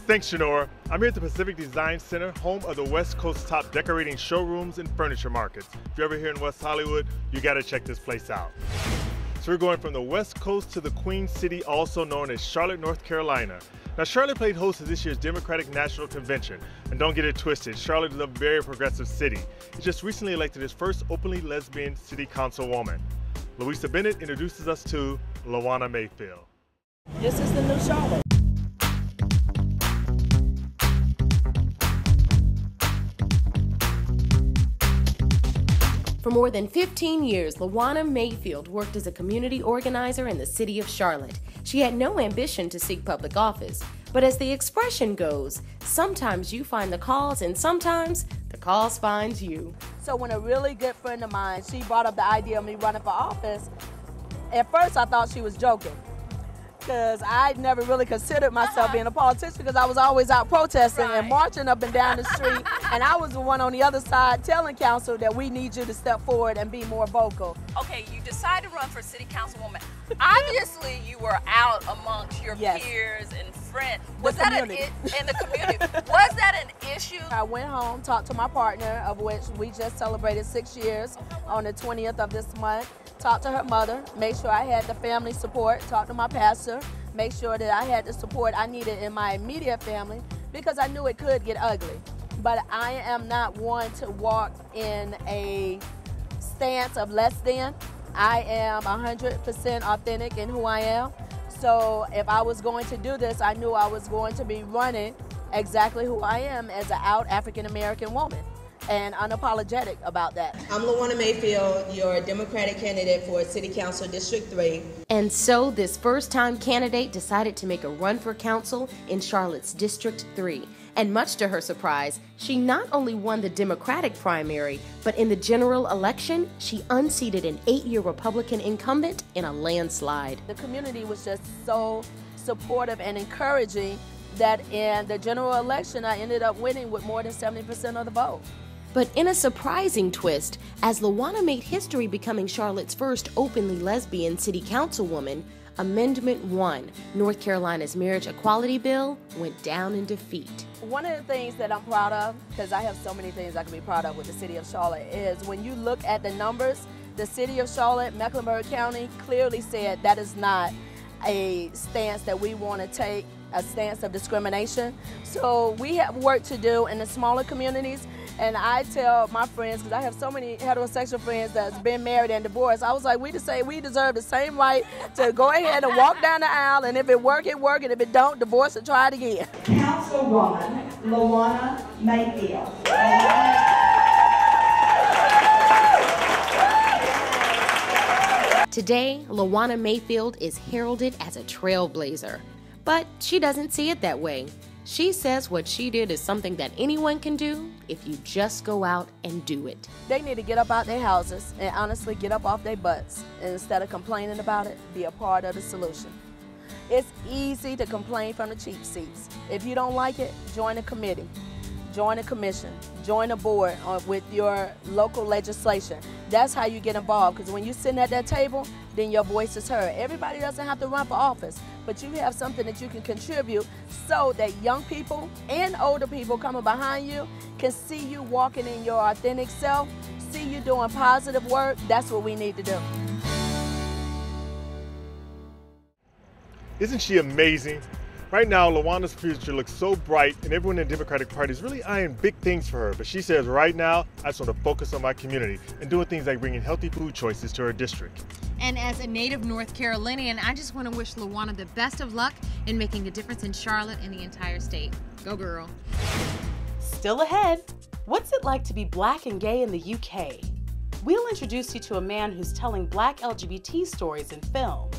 Thanks, Shanora. I'm here at the Pacific Design Center, home of the West Coast's top decorating showrooms and furniture markets. If you're ever here in West Hollywood, you gotta check this place out. So we're going from the West Coast to the Queen City, also known as Charlotte, North Carolina. Now, Charlotte played host to this year's Democratic National Convention. And don't get it twisted, Charlotte is a very progressive city. It just recently elected its first openly lesbian city councilwoman. Louisa Bennett introduces us to LaWana Mayfield. This is the new Charlotte. For more than 15 years, LaWana Mayfield worked as a community organizer in the city of Charlotte. She had no ambition to seek public office, but as the expression goes, sometimes you find the cause and sometimes the cause finds you. So when a really good friend of mine, she brought up the idea of me running for office, at first I thought she was joking, because I never really considered myself being a politician because I was always out protesting and marching up and down the street, and I was the one on the other side telling council that we need you to step forward and be more vocal. Okay, you decided to run for city councilwoman. Obviously, you were out amongst your peers and friends. Was that in the community? Was that an issue? I went home, talked to my partner, of which we just celebrated 6 years on the 20th of this month. Talked to her mother, made sure I had the family support, talked to my pastor, make sure that I had the support I needed in my immediate family because I knew it could get ugly. But I am not one to walk in a stance of less than. I am 100% authentic in who I am. So if I was going to do this, I knew I was going to be running exactly who I am as an out African-American woman, and unapologetic about that. I'm LaWana Mayfield, your Democratic candidate for City Council District 3. And so this first-time candidate decided to make a run for council in Charlotte's District 3. And much to her surprise, she not only won the Democratic primary, but in the general election, she unseated an 8-year Republican incumbent in a landslide. The community was just so supportive and encouraging that in the general election, I ended up winning with more than 70% of the vote. But in a surprising twist, as LaWana made history becoming Charlotte's first openly lesbian city councilwoman, Amendment 1, North Carolina's marriage equality bill, went down in defeat. One of the things that I'm proud of, because I have so many things I can be proud of with the city of Charlotte, is when you look at the numbers, the city of Charlotte, Mecklenburg County clearly said that is not a stance that we want to take, a stance of discrimination. So we have work to do in the smaller communities, and I tell my friends, because I have so many heterosexual friends that's been married and divorced, I was like, we deserve the same right to go ahead and walk down the aisle, and if it work, it work, and if it don't, divorce and try it again. Councilwoman LaWana Mayfield. Today, LaWana Mayfield is heralded as a trailblazer. But she doesn't see it that way. She says what she did is something that anyone can do if you just go out and do it. They need to get up out their houses and honestly get up off their butts. And instead of complaining about it, be a part of the solution. It's easy to complain from the cheap seats. If you don't like it, join a committee, join a commission, join a board with your local legislation. That's how you get involved, because when you're sitting at that table, then your voice is heard. Everybody doesn't have to run for office, but you have something that you can contribute so that young people and older people coming behind you can see you walking in your authentic self, see you doing positive work. That's what we need to do. Isn't she amazing? Right now, LaWana's future looks so bright, and everyone in the Democratic Party is really eyeing big things for her. But she says, right now, I just want to focus on my community and doing things like bringing healthy food choices to her district. And as a native North Carolinian, I just want to wish LaWana the best of luck in making a difference in Charlotte and the entire state. Go girl. Still ahead, what's it like to be black and gay in the UK? We'll introduce you to a man who's telling black LGBT stories in film.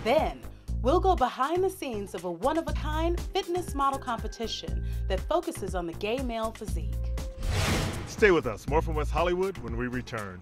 Then, we'll go behind the scenes of a one-of-a-kind fitness model competition that focuses on the gay male physique. Stay with us. More from West Hollywood when we return.